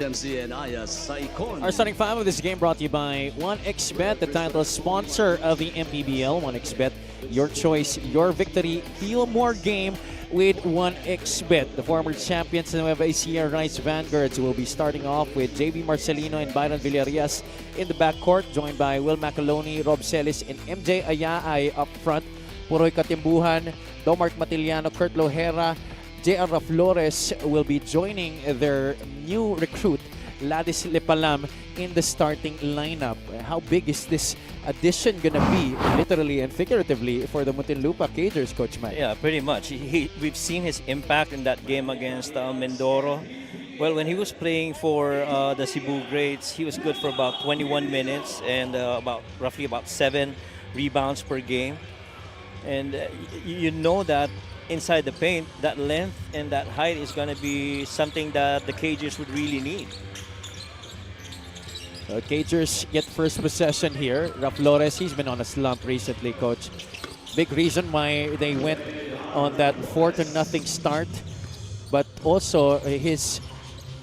and Aya Saikon. Our starting five of this game brought to you by 1xBet, the title sponsor of the MPBL. 1xBet, your choice, your victory. Feel more game with 1xBet. The former champions of ECIJA Rice Vanguards will be starting off with JB Marcelino and Byron Villarreal in the backcourt, joined by Will Macaloni, Rob Celis, and MJ Ayaay up front. Puroy Katimbuhan, Domark Matiliano, Kurt Lohera, JR Flores will be joining their new recruit, Ladis Lepalam, in the starting lineup. How big is this addition going to be, literally and figuratively, for the Muntinlupa Cagers, Coach Mike? Yeah, pretty much. We've seen his impact in that game against Mindoro. Well, when he was playing for the Cebu Greats, he was good for about 21 minutes and roughly about 7 rebounds per game. And you know that inside the paint, that length and that height is going to be something that the Cagers would really need. Cagers get first possession here. Flores, he's been on a slump recently, Coach. Big reason why they went on that 4-0 start. But also his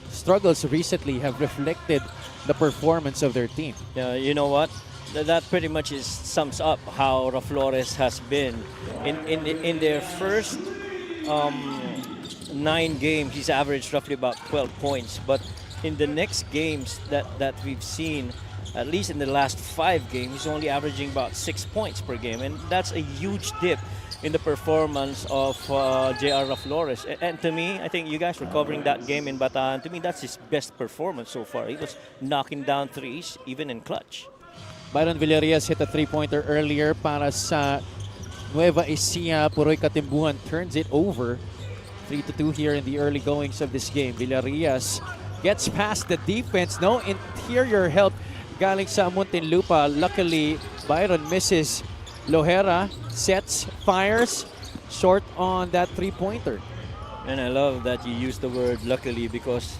struggles recently have reflected the performance of their team. Yeah, you know what? That pretty much sums up how Flores has been. In their first 9 games, he's averaged roughly about 12 points. But in the next games that we've seen, at least in the last 5 games, he's only averaging about 6 points per game. And that's a huge dip in the performance of JR Flores. And to me, I think you guys were covering that game in Bataan. To me, that's his best performance so far. He was knocking down threes, even in clutch. Byron Villarreal hit a 3-pointer earlier para sa NUEVA ECIJA. Puroy Katimbuhan turns it over. 3-2 here in the early goings of this game. Villarreal gets past the defense. No interior help galing sa Muntinlupa. Luckily, Byron misses. Lohera sets, fires, short on that 3-pointer. And I love that you use the word luckily because,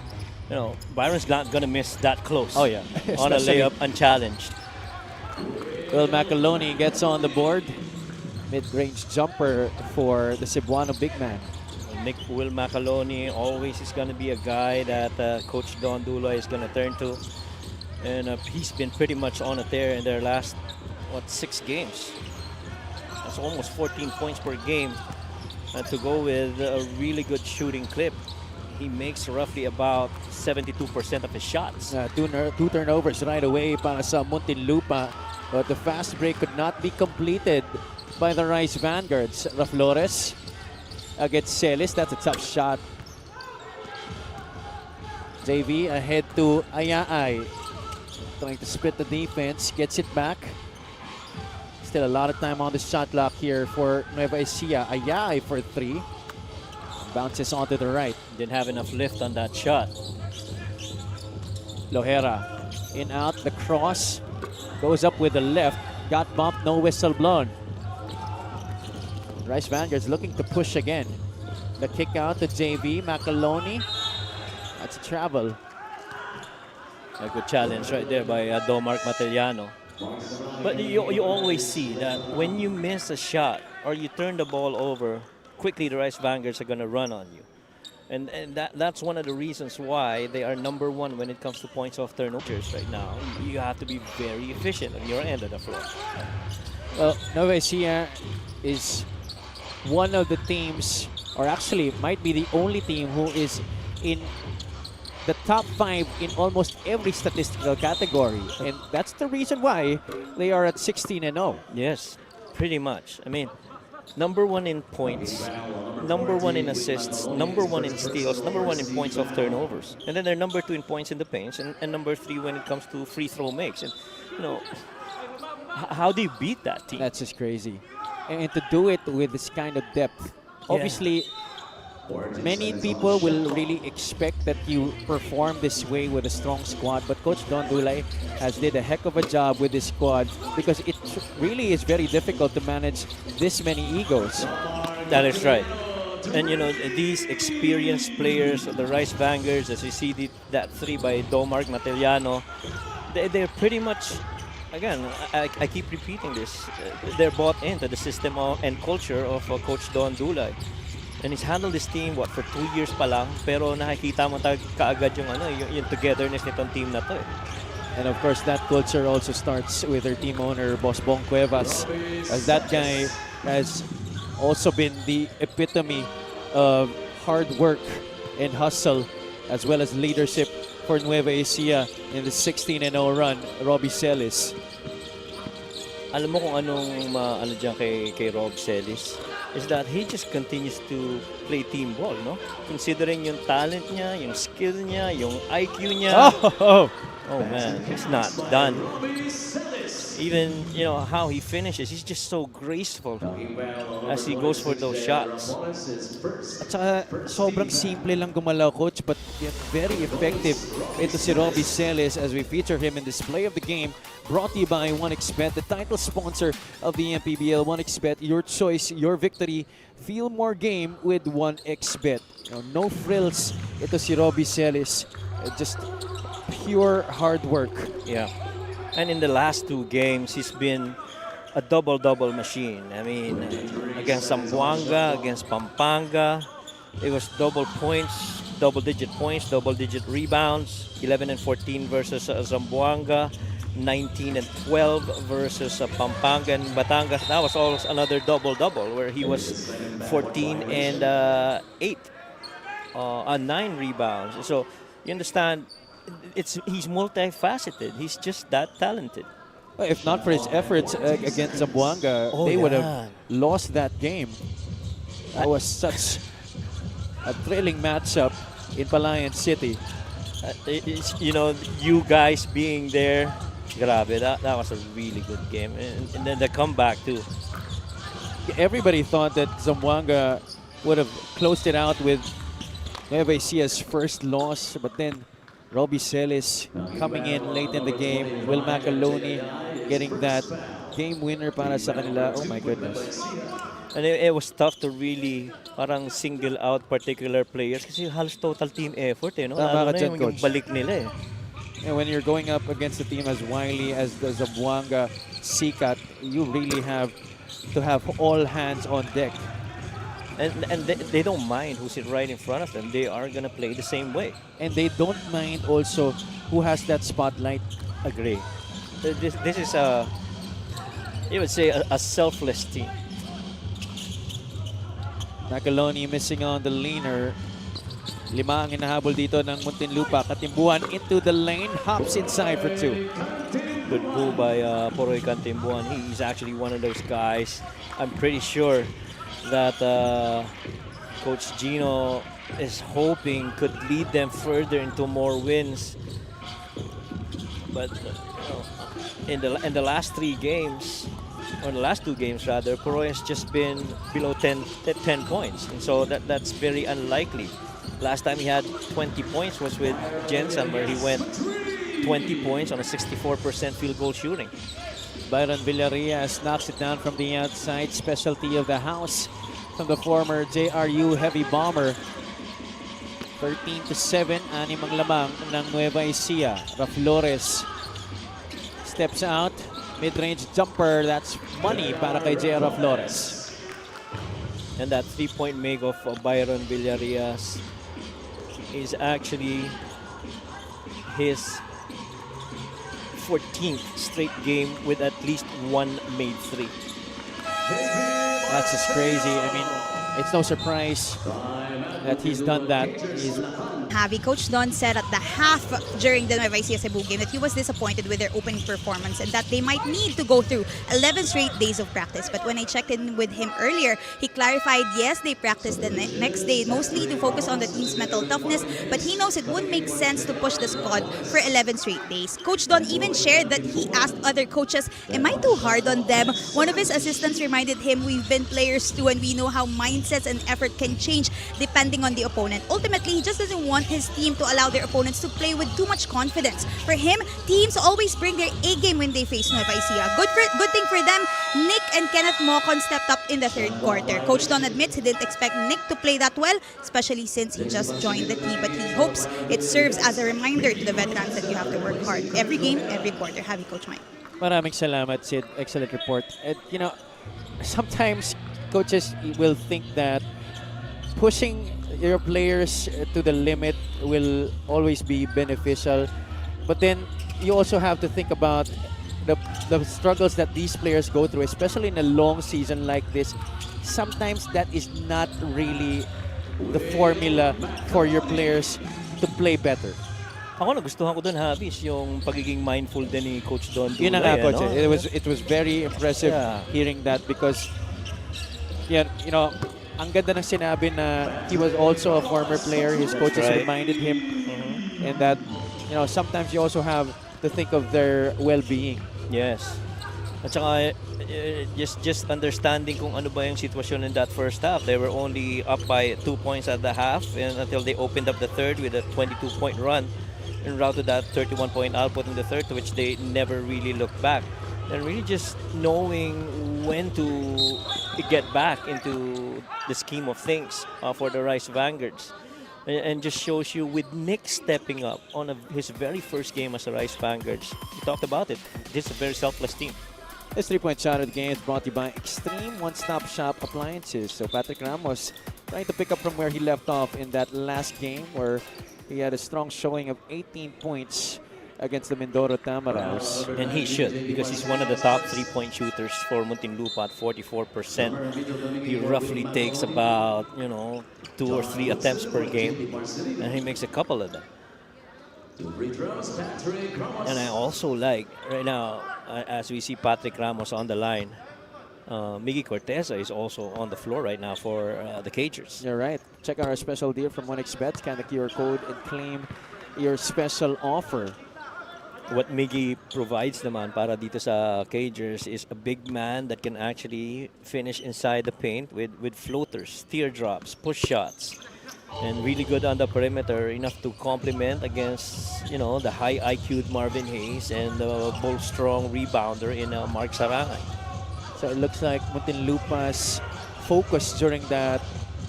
you know, Byron's not going to miss that close. Oh, yeah. On a layup unchallenged. Will Macaloni gets on the board. Mid-range jumper for the Cebuano big man. Will Macaloni always is going to be a guy that Coach Don Dula is going to turn to. And he's been pretty much on a tear in their last, 6 games. That's almost 14 points per game. And to go with a really good shooting clip, he makes roughly about 72% of his shots. Two turnovers right away para sa Muntinlupa. But the fast break could not be completed by the Rice Vanguards. Flores against Celis. That's a tough shot. JV ahead to Ayaay. Trying to split the defense. Gets it back. Still a lot of time on the shot clock here for NUEVA ECIJA. Ayaay for 3. Bounces onto the right. Didn't have enough lift on that shot. Lohera in out the cross. Goes up with the left. Got bumped, no whistle blown. Rice Vanguards looking to push again. The kick out to JV. Macaloni. That's a travel. A good challenge right there by Domark Matiliano. But you always see that when you miss a shot or you turn the ball over, quickly the Rice Vanguards are going to run on you. And that's one of the reasons why they are number 1 when it comes to points off turnovers right now. You have to be very efficient on your end of the floor. Well, NUEVA ECIJA is one of the teams, or actually might be the only team who is in the top 5 in almost every statistical category. And that's the reason why they are at 16-0. Yes, pretty much. I mean, number 1 in points, number 1 in assists, number 1 in steals, number 1 in points off turnovers. And then they're number 2 in points in the paints and number 3 when it comes to free throw makes. And, you know, how do you beat that team? That's just crazy. And to do it with this kind of depth, obviously, many people will really expect that you perform this way with a strong squad, but Coach Don Dulay has did a heck of a job with this squad because it really is very difficult to manage this many egos. That is right. And you know, these experienced players, the Rice Vanguards, as you see that 3 by Domark Matiliano, they're pretty much, again, I keep repeating this, they're bought into the system and culture of Coach Don Dulay. And he's handled this team, for 2 years pa lang. Pero nakikita mo kaagad yung togetherness nitong team na to eh. And of course, that culture also starts with their team owner, Boss Bong Cuevas, as that guy has also been the epitome of hard work and hustle, as well as leadership for Nueva Ecija in the 16-0 run, Robbie Celis. Alam mo kung anong ano dyan kay Rob Celis? Is that he just continues to play team ball, no? Considering yung talent niya, yung skill niya, yung IQ niya. Oh man, it's not done. Even, how he finishes, he's just so graceful as he goes for those shots. At saka, sobrang simple lang gumalaw, Coach, but yet very effective. Ito si Robbie Celis as we feature him in this play of the game, brought to you by 1xBet, the title sponsor of the MPBL. 1xBet, your choice, your victory. Feel more game with 1xBet. No frills. Ito si Robbie Celis. Just pure hard work. Yeah. And in the last 2 games, he's been a double-double machine. I mean, against Zamboanga, against Pampanga, it was double points, double-digit points, double-digit rebounds. 11 and 14 versus Zamboanga, 19 and 12 versus Pampanga and Batangas. That was also another double-double where he was 14 and 8 on 9 rebounds. So you understand, he's multifaceted. He's just that talented. Well, if not for his efforts against Zamboanga, they would have lost that game. That was such a thrilling matchup in Palayan City. You guys being there, grabe, that was a really good game. And then the comeback too. Everybody thought that Zamboanga would have closed it out with Nueva Ecija's first loss, but then Robbie Celis coming in late in the game. Will Macaloni getting that game winner para sa kanila. Oh my goodness. And it was tough to really parang single out particular players kasi halos total team effort eh. No? Tama ka dyan, yung Coach. balik nila eh. And when you're going up against a team as wily as the Zamboanga Sikat, you really have to have all hands on deck. And they don't mind who's right in front of them. They are going to play the same way. And they don't mind also who has that spotlight. Agree. This is you would say, a selfless team. Macaloni missing on the leaner. 5 ang hinahabol dito ng Muntinlupa. Katimbuhan into the lane. Hops inside for 2. Good pull by Poroy Katimbuhan. He's actually one of those guys. I'm pretty sure that Coach Gino is hoping could lead them further into more wins. But in the last 3 games, or the last 2 games rather, Poroy has just been below 10 points. And so that's very unlikely. Last time he had 20 points was with Jensen, where he went 20 points on a 64% field goal shooting. Byron Villarreal knocks it down from the outside. Specialty of the house from the former JRU heavy bomber. 13-7, 6 ang lamang ng Nueva Ecija. Flores steps out. Mid-range jumper. That's money para kay JR Flores. And that 3-point make of Byron Villarreal is actually his 14th straight game with at least 1 made 3. That's just crazy. I mean, it's no surprise that he's done that. Coach Don said at the half during the Nueva Ecija Cebu game that he was disappointed with their opening performance and that they might need to go through 11 straight days of practice. But when I checked in with him earlier, he clarified, yes, they practiced the next day, mostly to focus on the team's mental toughness, but he knows it wouldn't make sense to push the squad for 11 straight days. Coach Don even shared that he asked other coaches, am I too hard on them? One of his assistants reminded him, we've been players too and we know how mindsets and effort can change depending on the opponent. Ultimately, he just doesn't want his team to allow their opponents to play with too much confidence. For him, teams always bring their A game when they face Nueva Ecija. Good thing for them, Nick and Kenneth Mocon stepped up in the third quarter. Coach Don admits he didn't expect Nick to play that well, especially since he just joined the team, but he hopes it serves as a reminder to the veterans that you have to work hard every game, every quarter. Have you, Coach Mike? Maraming salamat, Sid. Excellent report. And, sometimes coaches will think that pushing your players to the limit will always be beneficial. But then you also have to think about the struggles that these players go through, especially in a long season like this. Sometimes that is not really the formula for your players to play better. Ako nagustuhan ko doon, Habis, yung pagiging mindful din ni Coach Don Dulay. Yun na nga, Coach. Ano? It was very impressive hearing that because, yeah, you know, ang ganda ng sinabi na he was also a former player. His coaches reminded him and that, you know, sometimes you also have to think of their well-being. Yes. At saka, just understanding kung ano ba yung sitwasyon in that first half. They were only up by 2 points at the half and until they opened up the third with a 22-point run and routed that 31-point output in the third, to which they never really looked back. And really just knowing when to get back into the scheme of things for the Rice Vanguards. And just shows you with Nick stepping up on his very first game as a Rice Vanguards. We talked about it. This is a very selfless team. This 3-point shot of the game is brought to you by Extreme One-Stop Shop Appliances. So Patrick Ramos trying to pick up from where he left off in that last game where he had a strong showing of 18 points against the Mindoro Tamaraws. And he should, because he's one of the top 3-point shooters for Muntinlupa at 44%. He roughly takes about, 2 or 3 attempts per game, and he makes a couple of them. And I also like, right now, as we see Patrick Ramos on the line, Miggy Corteza is also on the floor right now for the Cagers. You're right. Check out our special deal from 1xBet. Scan the QR code and claim your special offer. What Miggy provides naman para dito sa Cagers is a big man that can actually finish inside the paint with floaters, teardrops, push shots, and really good on the perimeter, enough to complement against, the high IQ'd Marvin Hayes and the bold, strong rebounder in Mark Sarangay. So it looks like Muntinlupa's focus during that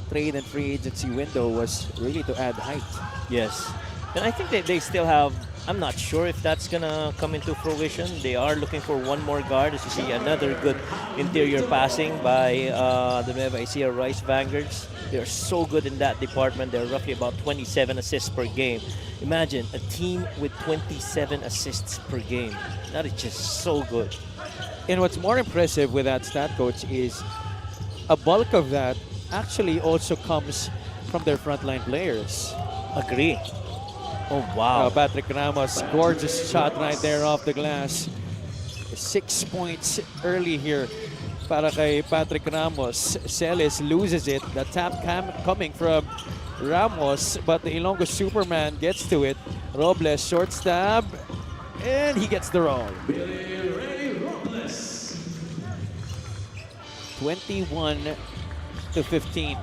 trade and free agency window was really to add height. Yes. And I think they still have, I'm not sure if that's going to come into fruition. They are looking for one more guard. As you see, another good interior passing by the NUEVA ECIJA Rice Vanguards. They're so good in that department. They're roughly about 27 assists per game. Imagine a team with 27 assists per game. That is just so good. And what's more impressive with that stat, Coach, is a bulk of that actually also comes from their frontline players. Agree. Oh, wow. Patrick Ramos, gorgeous shot right there off the glass. 6 points early here para kay Patrick Ramos. Celis loses it. The tap coming from Ramos, but the Ilonggo Superman gets to it. Robles, short stab, and he gets the roll. 21-15.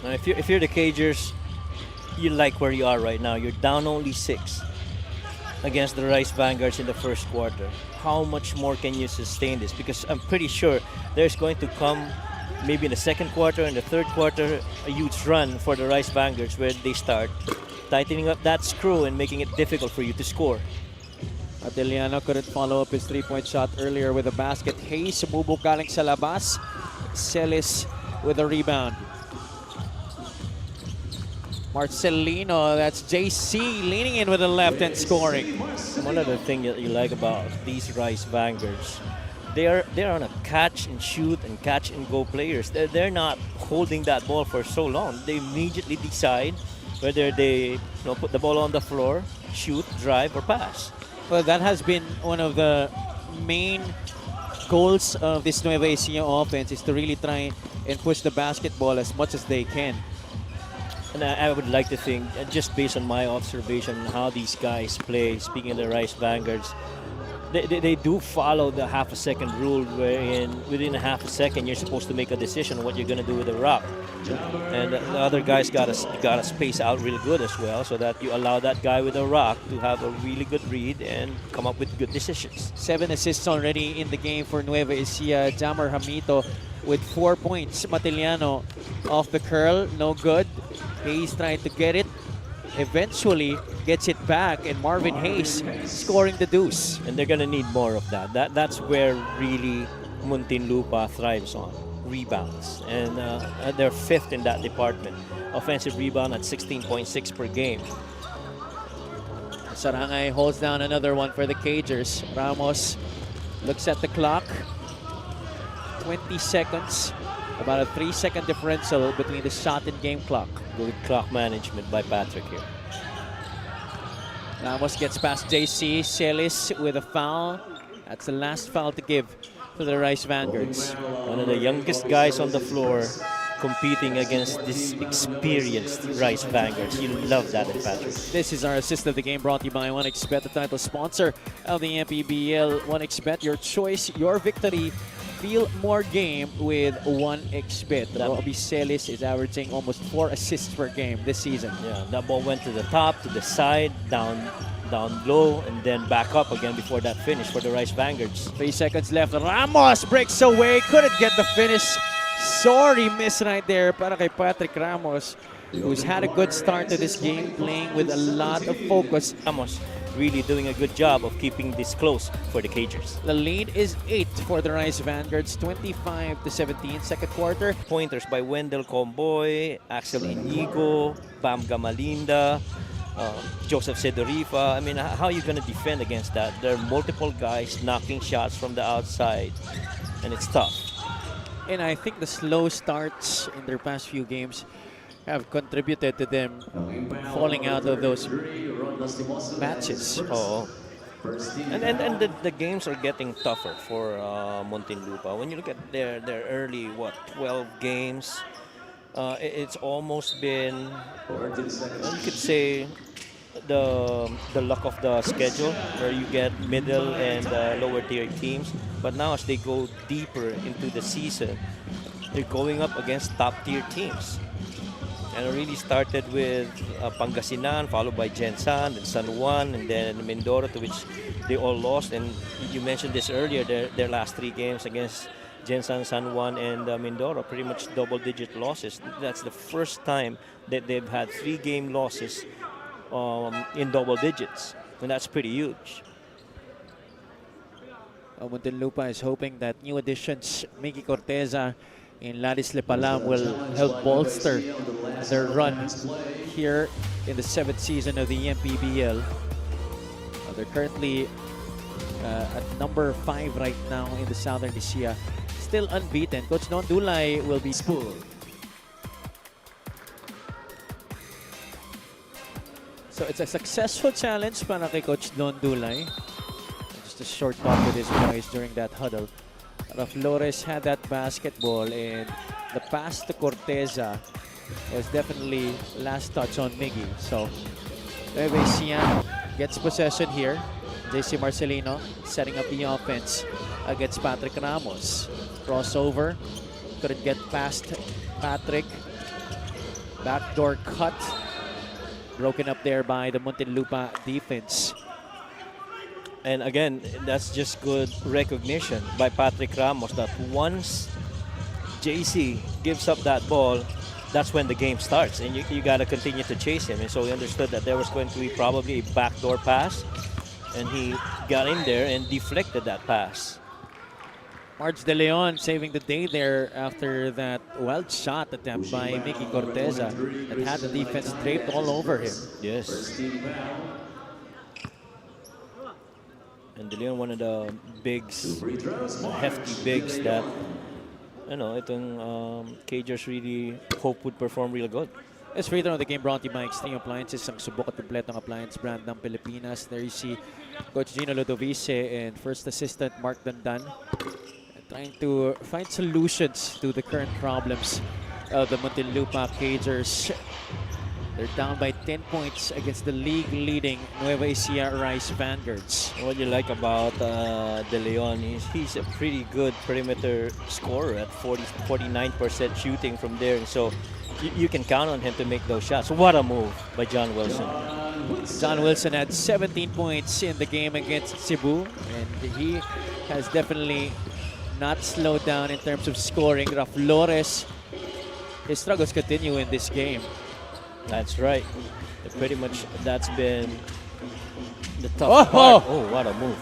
Now, if you're the Cagers, you like where you are right now. You're down only 6 against the Rice Vanguards in the first quarter. How much more can you sustain this? Because I'm pretty sure there's going to come, maybe in the second quarter and the third quarter, a huge run for the Rice Vanguards where they start tightening up that screw and making it difficult for you to score. Atiliano couldn't follow up his 3-point shot earlier with a basket. Hayes sumubok galing sa labas. Celis with a rebound. Marcelino, that's JC leaning in with the left and scoring. One other thing that you like about these Rice Vanguards, they're on a catch and shoot and catch and go players. They're not holding that ball for so long. They immediately decide whether they put the ball on the floor, shoot, drive, or pass. Well, that has been one of the main goals of this NUEVA ECIJA offense, is to really try and push the basketball as much as they can. And I would like to think, just based on my observation, how these guys play, speaking of the Rice Vanguards, they do follow the half-a-second rule, wherein within a half a second you're supposed to make a decision on what you're going to do with the rock. And the other guys got to space out really good as well, so that you allow that guy with the rock to have a really good read and come up with good decisions. 7 assists already in the game for NUEVA ECIJA. Jamar Hamito with 4 points. Matiliano off the curl, no good. Hayes trying to get it. Eventually gets it back, and Marvin Hayes scoring the deuce. And they're going to need more of that. That's where really Muntinlupa thrives on. rebounds, and they're 5th in that department. Offensive rebound at 16.6 per game. Sarangay holds down another one for the Cagers. Ramos looks at the clock. 20 seconds. About a 3-second differential between the shot and game clock. Good clock management by Patrick here. Ramos gets past JC. Celis with a foul. That's the last foul to give to the Rice Vanguards. One of the youngest guys on the floor competing against this experienced Rice Vanguards. You love that in Patrick. This is our assist of the game, brought to you by 1xBet, the title sponsor of the MPBL. 1xBet, your choice, your victory. Feel more game with 1xBet. Robbie Celis is averaging almost 4 assists per game this season. Yeah, that ball went to the top, to the side, down low, and then back up again before that finish for the Rice Vanguards. 3 seconds left. Ramos breaks away. Couldn't get the finish. Sorry miss right there para kay Patrick Ramos, who's had a good start to this game, playing with a lot of focus. Ramos really doing a good job of keeping this close for the Cagers. The lead is 8 for the Rice Vanguards, 25-17 second quarter. Pointers by Wendell Comboy, Axel Inigo, Bam Gamalinda, Joseph Sedorifa. I mean, how are you going to defend against that? There are multiple guys knocking shots from the outside, and it's tough. And I think the slow starts in their past few games have contributed to them falling out of those matches. Oh. And the games are getting tougher for Muntinlupa. When you look at their early, 12 games, it's almost been, you could say, the luck of the schedule, where you get middle and lower tier teams. But now as they go deeper into the season, they're going up against top tier teams. And it really started with Pangasinan, followed by Gensan, and San Juan, and then Mindoro, to which they all lost. And you mentioned this earlier, their last 3 games against Gensan, San Juan, and Mindoro, pretty much double-digit losses. That's the first time that they've had 3-game losses in double digits, and that's pretty huge. Muntinlupa is hoping that new additions, Mickey Corteza and Ladis Lepalam, will help bolster their run here in the 7th season of the MPBL. They're currently at number 5 right now in the Southern ECIJA, still unbeaten. Coach Don Dulay will be full. So it's a successful challenge para kay Coach Don Dulay. Just a short talk with his boys during that huddle. Flores had that basketball, and the pass to Corteza was definitely last touch on Miggy. So ECIJA gets possession here. JC Marcelino setting up the offense against Patrick Ramos. Crossover, couldn't get past Patrick. Backdoor cut, broken up there by the Muntinlupa defense. And again, that's just good recognition by Patrick Ramos that once JC gives up that ball, that's when the game starts, and you got to continue to chase him. And so he understood that there was going to be probably a backdoor pass, and he got in there and deflected that pass. Marge De Leon saving the day there after that wild shot attempt by Mickey Corteza that had the defense draped all over him. Yes. And De Leon, one of the bigs, hefty bigs that, you know, itong Cagers really hope would perform real good. This free throw of the game brought to you by Extreme Appliances, ang subok at kompletong appliance brand ng Pilipinas. There you see Coach Gino Ludovice and first assistant Mark Dandan trying to find solutions to the current problems of the Muntinlupa Cagers. They're down by 10 points against the league-leading Nueva Ecija Rice Vanguards. What you like about De Leon is he's a pretty good perimeter scorer at 49% shooting from there. And so you can count on him to make those shots. What a move by John Wilson. John Wilson had 17 points in the game against Cebu, and he has definitely not slowed down in terms of scoring. Flores, his struggles continue in this game. That's right. Pretty much that's been the tough part. Oh, what a move.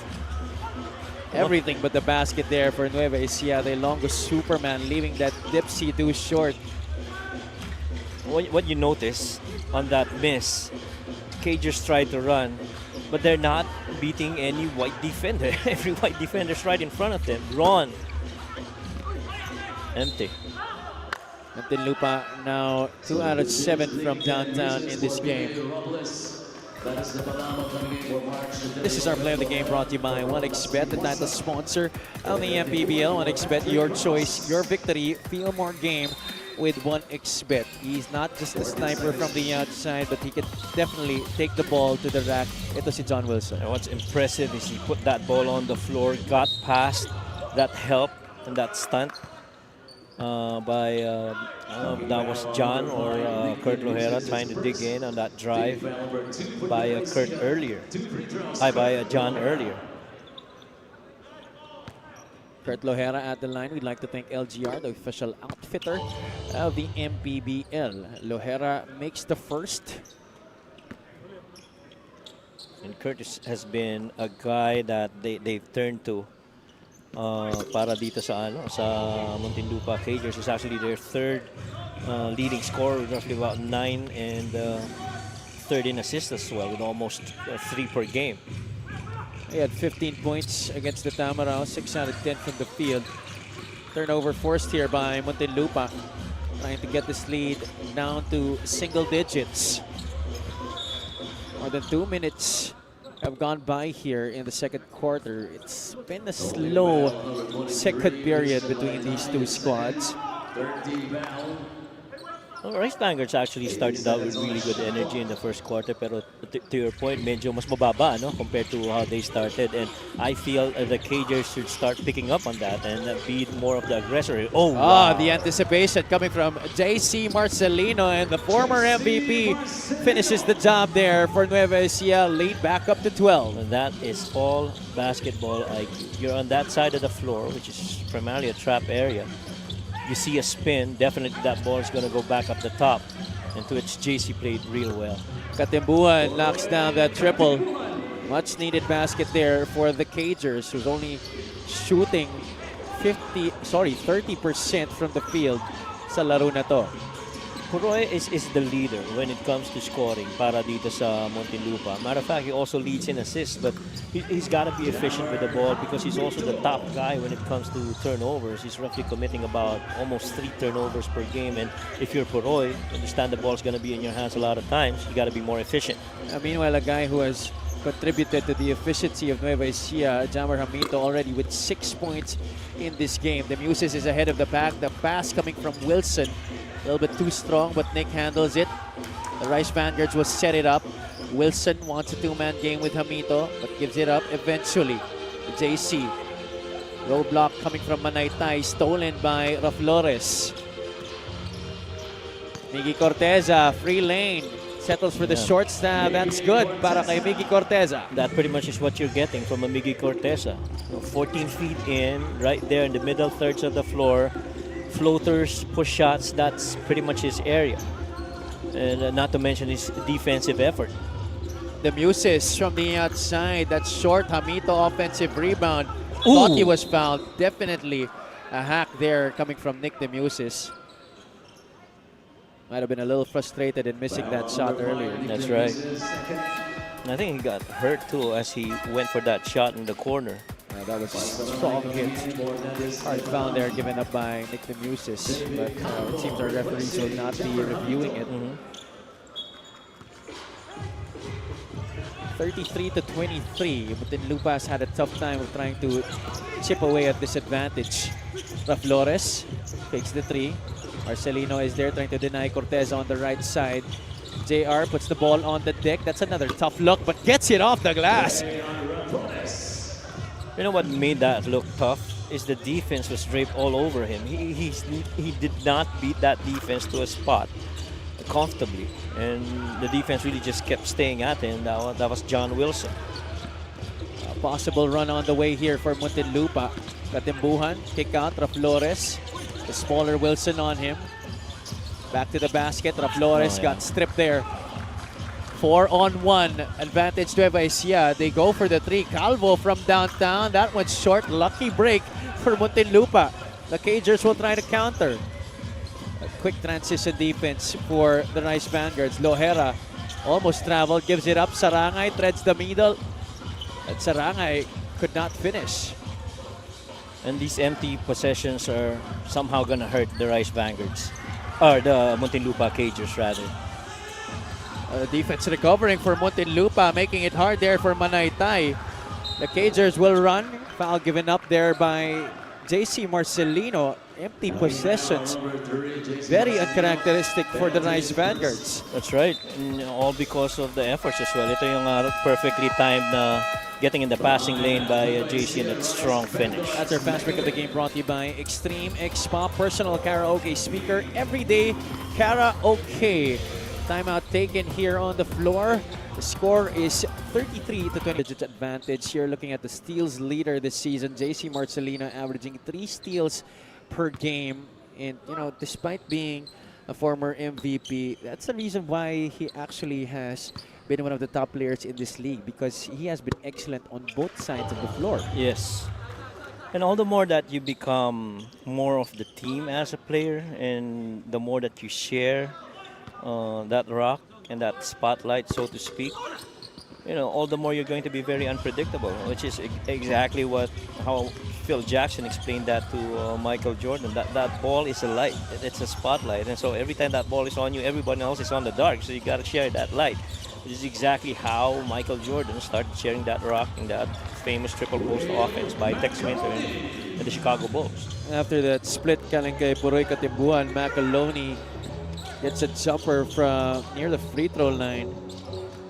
Everything but the basket there for Nueva Ecija. The longest Superman, leaving that dipsy too short. What you notice on that miss, Cagers tried to run, but they're not beating any white defender. Every white defender's right in front of them. Ron. Empty. Muntinlupa now 2 out of 7 from downtown in this game. This is our play of the game, brought to you by 1xBet, the title sponsor of the MPBL. 1xBet, your choice, your victory. Feel more game with 1xBet. He's not just a sniper from the outside, but he can definitely take the ball to the rack. Ito si John Wilson. And what's impressive is he put that ball on the floor, got past that help and that stunt by I don't know if that was John or Kurt Lohera trying to dig in on that drive by Kurt earlier. By John earlier. Kurt Lohera at the line. We'd like to thank LGR, the official outfitter of the MPBL. Lohera makes the first. And Curtis has been a guy that they've turned to para dito sa Muntinlupa Cagers. Is actually their third leading scorer with roughly about 9 and third in assists as well, with almost 3 per game. He had 15 points against the Tamarao, 6 out of 10 from the field. Turnover forced here by Muntinlupa, trying to get this lead down to single digits. More than 2 minutes have gone by here in the second quarter. It's been a slow second period between these two squads. Well, Rice Vanguards actually started out with really good energy in the first quarter, pero to your point, medyo mas mababa, no, compared to how they started. And I feel the Cagers should start picking up on that and be more of the aggressor. Oh, wow. The anticipation coming from JC Marcelino, and the former MVP finishes the job there for Nueva Ecija, lead back up to 12. And that is all basketball IQ. You're on that side of the floor, which is primarily a trap area. You see a spin, definitely that ball is going to go back up the top. And to which JC played real well. Katimbuan knocks down that triple. Much needed basket there for the Cagers, who's only shooting 30% from the field sa laro na to. Puroy is the leader when it comes to scoring para dito sa Muntinlupa. Matter of fact, he also leads in assists, but he's got to be efficient with the ball because he's also the top guy when it comes to turnovers. He's roughly committing about almost 3 turnovers per game, and if you're Puroy, understand the ball's going to be in your hands a lot of times. You got to be more efficient. Meanwhile, a guy who has contributed to the efficiency of Nueva Ecija, Jammer Hamito, already with 6 points in this game. The Muses is ahead of the pack. The pass coming from Wilson, a little bit too strong, but Nick handles it. The Rice Vanguards will set it up. Wilson wants a 2-man game with Hamito, but gives it up eventually. JC. Roadblock coming from Manaytay, stolen by Raflores. Miggy Corteza, free lane. Settles for the short stab. That's good para kay Miggy Corteza. That pretty much is what you're getting from a Miggy Corteza. 14 feet in, right there in the middle thirds of the floor. Floaters, push shots, that's pretty much his area. And not to mention his defensive effort. The Muses from the outside. That short Hamito offensive rebound. Thought he was fouled. Definitely a hack there coming from Nick the Muses. Might have been a little frustrated in missing that shot earlier. That's right. And I think he got hurt too as he went for that shot in the corner. That was a strong hit. Hard foul there given up by Nick the Muses. But it seems our referees will not be reviewing it. 33-23. Muntinlupa's had a tough time of trying to chip away at this advantage. Raflores takes the 3. Marcelino is there trying to deny Cortez on the right side. JR puts the ball on the deck. That's another tough look, but gets it off the glass. You know what made that look tough is the defense was draped all over him. He did not beat that defense to a spot comfortably, and the defense really just kept staying at him. That was John Wilson. A possible run on the way here for Muntinlupa. Katimbuhan, kick out, Raflores. The smaller Wilson on him. Back to the basket. Raflores got stripped there. 4-on-1 advantage to ECIJA. They go for the 3. Calvo from downtown. That one's short. Lucky break for Muntinlupa. The Cagers will try to counter. A quick transition defense for the Rice Vanguards. Lohera almost traveled, gives it up. Sarangay threads the middle. And Sarangay could not finish. And these empty possessions are somehow going to hurt the Rice Vanguards. Or the Muntinlupa Cagers, rather. Defense recovering for Muntinlupa, making it hard there for Manaytay. The Cagers will run. Foul given up there by JC Marcelino. Empty possessions. Very uncharacteristic for the Rice Vanguards. That's right. And all because of the efforts as well. Ito yung perfectly timed na getting in the passing lane by JC and that strong finish. That's our fast break of the game, brought to you by Extreme X Pop Personal Karaoke Speaker. Everyday karaoke. Timeout taken here on the floor. The score is 33 to 20 digit advantage. You're looking at the steals leader this season, JC Marcelino, averaging 3 steals per game. And you know, despite being a former MVP, that's the reason why he actually has been one of the top players in this league, because he has been excellent on both sides of the floor. Yes. And all the more that you become more of the team as a player, and the more that you share that rock and that spotlight, so to speak, you know, all the more you're going to be very unpredictable, which is exactly how Phil Jackson explained that to Michael Jordan. That ball is a light, it's a spotlight, and so every time that ball is on you, everybody else is on the dark, so you got to share that light. Which is exactly how Michael Jordan started sharing that rock in that famous triple post offense by Tex Winter and the Chicago Bulls. After that split, Kalengkay Puroy Katimbuan, McAloney gets a jumper from near the free throw line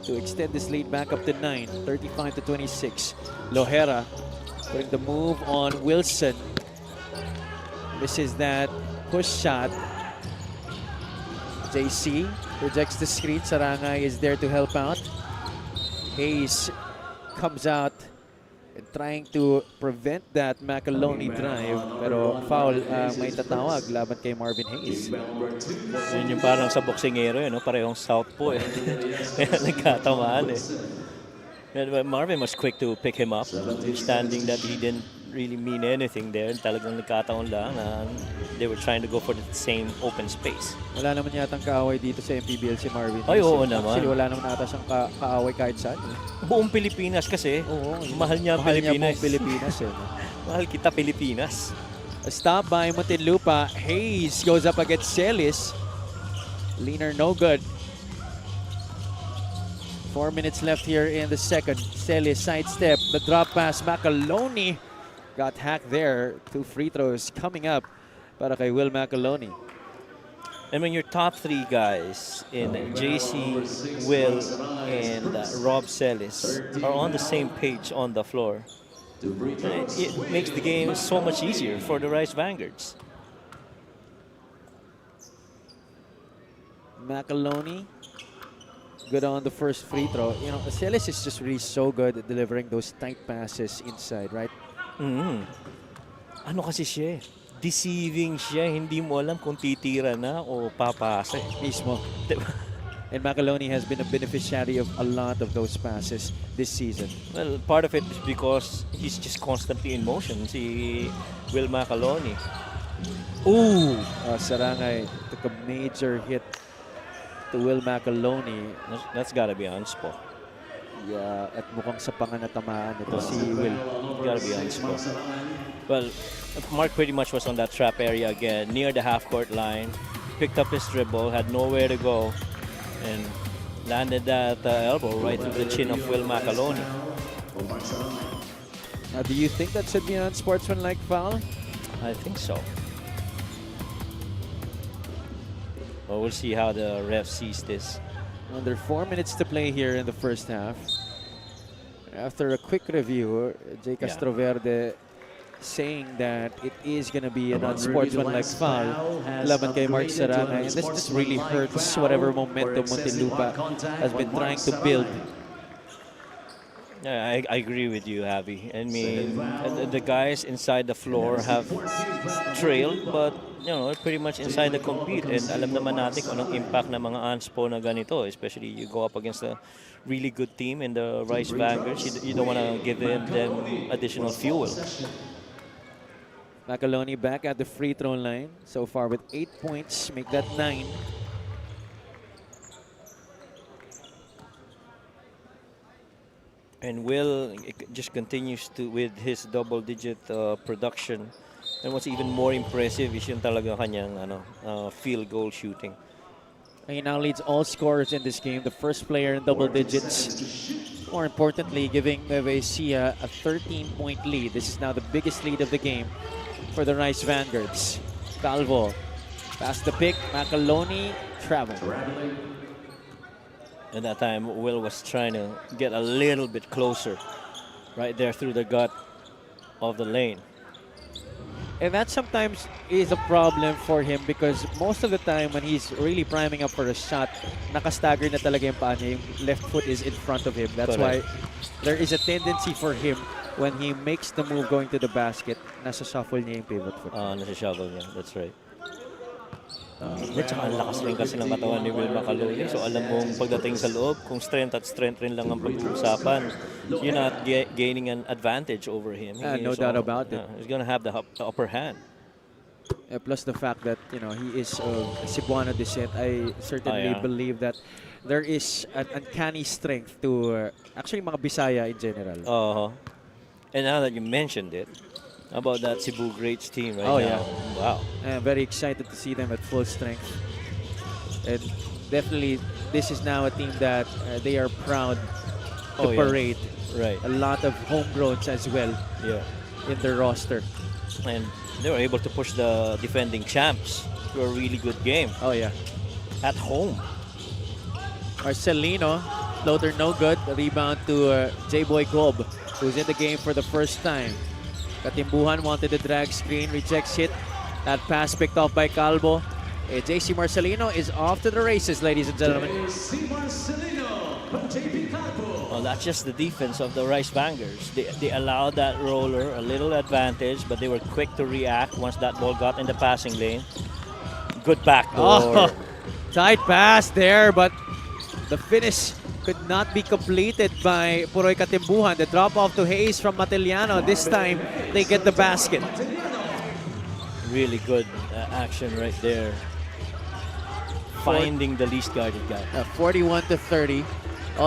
to extend this lead back up to 9, 35 to 26. Lohera putting the move on Wilson. This is that push shot. JC rejects the screen. Sarangay is there to help out. Hayes comes out and trying to prevent that McAloney drive. Pero foul may tatawag laban kay Marvin Hayes. Yun yung parang sa boksingero, no? Parehong southpaw eh. Nagkatamaan eh. And Marvin was quick to pick him up, understanding that he didn't really mean anything there. Talagang nagkataon lang na they were trying to go for the same open space. Wala naman yatang kaaway dito sa MPBL si Marvin. Ay, oo naman. Actually, wala naman ata siyang kaaway kahit saan. Buong Pilipinas kasi. Oo, mahal niya Pilipinas. Pilipinas eh. Mahal kita Pilipinas. A stop by Muntinlupa. Hayes goes up against Celis. Leaner no good. 4 minutes left here in the second. Celis sidestep. The drop pass. McAloney got hacked there. 2 free throws coming up para kay Will McAloney. And when your top 3 guys in JC, Will, and Rob Celis are on the same page on the floor, it makes the game so much easier for the Rice Vanguards. McAloney, good on the first free throw. You know, Celis is just really so good at delivering those tight passes inside, right? Ano kasi siya eh? Deceiving siya. Hindi mo alam kung titira na o papasa. Mismo. And McAloney has been a beneficiary of a lot of those passes this season. Well, part of it is because he's just constantly in motion. Si Will McAloney. Ooh! Sarangay took a major hit to Will McAloney. That's gotta be unspo. Yeah, at mukhang sa panganatamaan ito si Will. Gotta be unspo. Well, Mark pretty much was on that trap area again, near the half-court line. Picked up his dribble, had nowhere to go, and landed that elbow right through the chin of Will McAloney. Now, do you think that should be an unsportsmanlike foul? I think so. Well, we'll see how the ref sees this. Under 4 minutes to play here in the first half. After a quick review, Jay Castroverde saying that it is going to be an unsportsmanlike foul laban kay Mark Sarangay, and this just really hurts whatever momentum Muntinlupa has been trying to build. Yeah, I agree with you, Javi. I mean, the guys inside the floor have trailed, but pretty much inside the compete. And alam naman natin kung anong impact ng mga anspo na ganito, especially you go up against a really good team in the Rice Vanguards. You don't want to give them additional fuel. Macaloni back at the free throw line so far with 8 points, make that 9. And Will just continues with his double-digit production. And what's even more impressive is yung talaga kanyang field goal shooting. He now leads all scorers in this game, the first player in double digits. More importantly, giving NUEVA ECIJA a 13-point lead. This is now the biggest lead of the game for the Rice Vanguards. Calvo past the pick, Macaloni travel. At that time, Will was trying to get a little bit closer right there through the gut of the lane. And that sometimes is a problem for him because most of the time when he's really priming up for a shot, nakastagger na talaga yung paa niya. Yung left foot is in front of him. That's why there is a tendency for him when he makes the move going to the basket, nasa shuffle niya yung pivot foot. Nasa shuffle niya, that's right. At saka ang lakas rin kasi ng katawan ni Will Macaloni. So alam mong pagdating sa loob, kung strength rin lang ang pag-uusapan, you're not gaining an advantage over him. No doubt about it. He's gonna have the upper hand. Plus the fact that he is of Cebuano descent, I certainly believe that there is an uncanny strength to actually mga Bisaya in general. And now that you mentioned it, about that Cebu Greats team right now. Yeah. Wow. I'm very excited to see them at full strength. And definitely, this is now a team that they are proud to parade. Right. A lot of homegrowns as well in their roster. And they were able to push the defending champs to a really good game. At home. Marcelino, floater no good. Rebound to J-Boy Gob, who's in the game for the first time. Katimbuhan wanted the drag screen, rejects it. That pass picked off by Calvo. JC Marcelino is off to the races, ladies and gentlemen. Well, that's just the defense of the Rice Vanguards. They allowed that roller a little advantage, but they were quick to react once that ball got in the passing lane. Good backdoor. Tight pass there, but the finish could not be completed by Puroy Katimbuhan. The drop off to Hayes from Matiliano. This time, they get the basket. Really good action right there. Finding the least guarded guy. 41-30.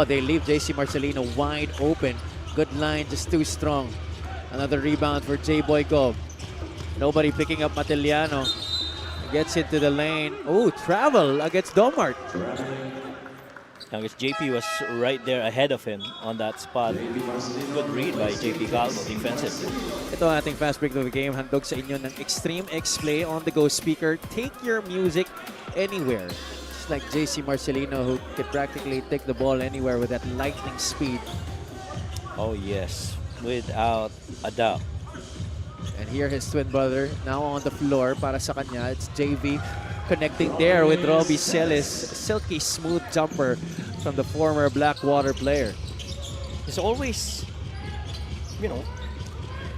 They leave JC Marcelino wide open. Good line, just too strong. Another rebound for J-Boy Gob. Nobody picking up Matiliano. Gets into the lane. Travel against Domart. I guess JP was right there ahead of him on that spot. Good read by JP Calvo defensively. Ito ang ating fast break of the game. Handog sa inyo ng Extreme X-Play on-the-go speaker. Take your music anywhere. Just like JC Marcelino, who could practically take the ball anywhere with that lightning speed. Oh yes, without a doubt. And here his twin brother now on the floor para sa kanya. It's JV connecting there with Robbie Celis. Silky smooth jumper from the former Blackwater player. He's always,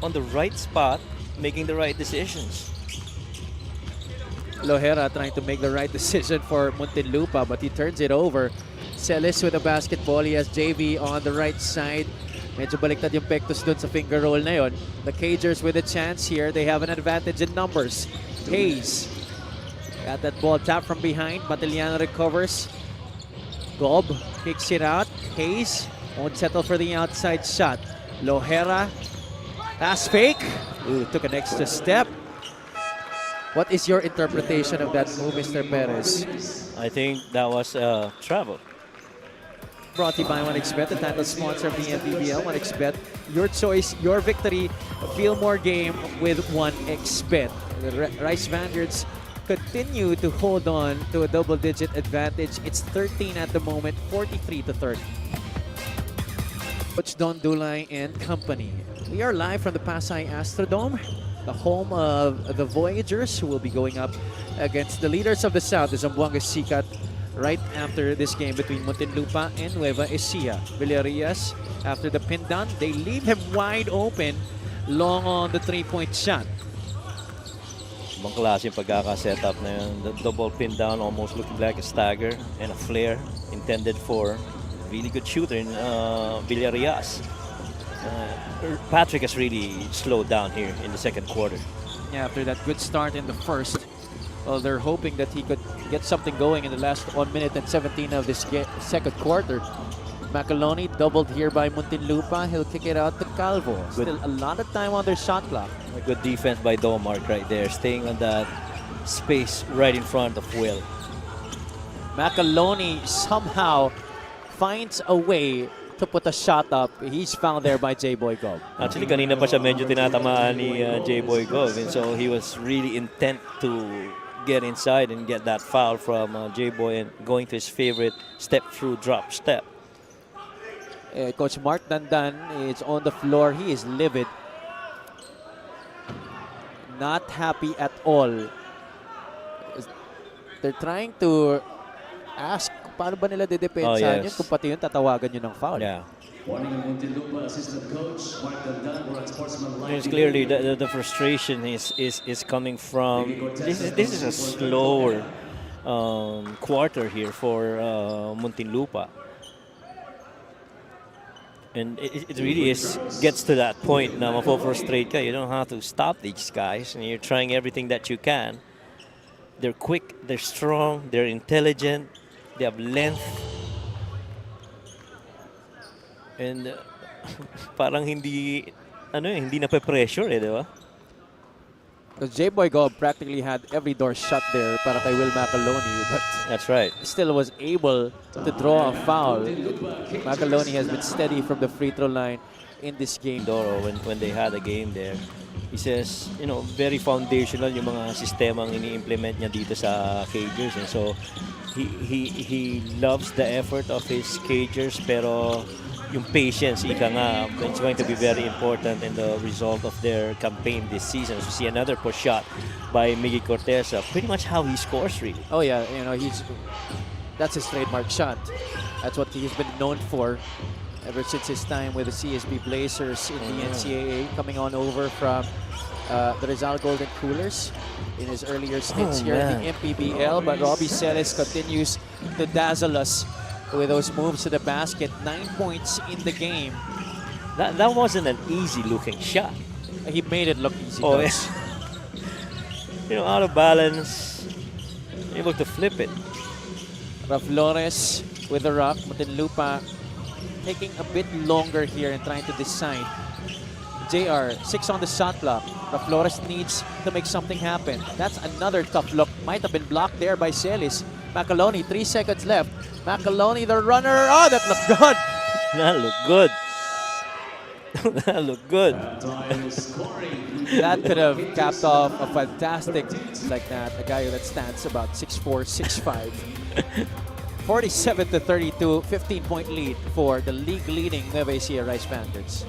on the right spot, making the right decisions. Lohera trying to make the right decision for Muntinlupa, but he turns it over. Celis with the basketball. He has JV on the right side. Medyo baliktad yung pektos dun sa finger roll na yon. The Cagers with a chance here. They have an advantage in numbers. Hayes got that ball tapped from behind. Matiliano recovers. Gob kicks it out. Hayes won't settle for the outside shot. Lohera, pass fake. Took an extra step. What is your interpretation of that move, Mr. Perez? I think that was travel. Brought to you by 1xBet, the title sponsor of the MPBL. 1xBet, your choice, your victory. Feel more game with 1xBet. The Rice Vanguards continue to hold on to a double-digit advantage. It's 13 at the moment, 43-30. Coach Don Dulay and company. We are live from the Pasay Astrodome, the home of the Voyagers, who will be going up against the leaders of the South, the Zamboanga Sikat right after this game between Muntinlupa and Nueva Ecija. Villarreal, after the pin down, they leave him wide open, long on the three-point shot. Ibang klase yung pagkaka-setup na yun. The double pin down almost looking like a stagger and a flare intended for really good shooter in Villarreal. Patrick has really slowed down here in the second quarter. Yeah, after that good start in the first, well, they're hoping that he could get something going in the last 1 minute and 17 of this second quarter. Macaloni doubled here by Muntinlupa. He'll kick it out to Calvo. Still a lot of time on their shot clock. A good defense by Domark right there, staying on that space right in front of Will. Macaloni somehow finds a way to put a shot up. He's found there by J-Boy Gob. Actually, kanina pa siya medyo tinatamaan ni J-Boy Gob, and so he was really intent to get inside and get that foul from J-Boy and going to his favorite step-through drop step. Coach Mark Dandan is on the floor. He is livid. Not happy at all. They're trying to ask paano ba nila didepensahan yun kung pati yun tatawagan yun ng foul. Yeah. Warning Muntinlupa assistant coach Mark Dandan, we're at Sportsman Live. It's clearly the frustration is coming from this is a slower quarter here for Muntinlupa. And it really gets to that point na mafo-frustrate ka. You don't have to stop these guys, and you're trying everything that you can. They're quick, they're strong, they're intelligent, they have length. And parang hindi nape-pressure di ba? Because J-Boy Gob practically had every door shut there para kay Will Macaloni, but that's right. Still was able to draw a foul. Macaloni has been steady from the free throw line in this game. Doro, when they had a game there, he says, very foundational yung mga sistemang ini-implement niya dito sa Cagers, and so he loves the effort of his Cagers, pero yung patience, ika nga, it's going to be very important in the result of their campaign this season. So see another push shot by Miggy Corteza. Pretty much how he scores, really. Oh yeah, that's his trademark shot. That's what he's been known for ever since his time with the CSB Blazers in the NCAA, coming on over from the Rizal Golden Coolers in his earlier stints here in the MPBL. But Robbie Celis continues to dazzle us with those moves to the basket. 9 points in the game. That wasn't an easy looking shot. He made it look easy. Oh, yes. Out of balance, able to flip it. Flores with the rock. Muntinlupa taking a bit longer here and trying to decide. JR, 6 on the shot clock. Flores needs to make something happen. That's another tough look. Might have been blocked there by Celis. Macaloni, 3 seconds left. Macaloni, the runner. Oh, that looked good. That looked good. That looked good. That could have capped off a fantastic like that. A guy that stands about 6'4", 6'5". 47-32, 15-point lead for the league-leading Nueva Ecija Rice Panthers.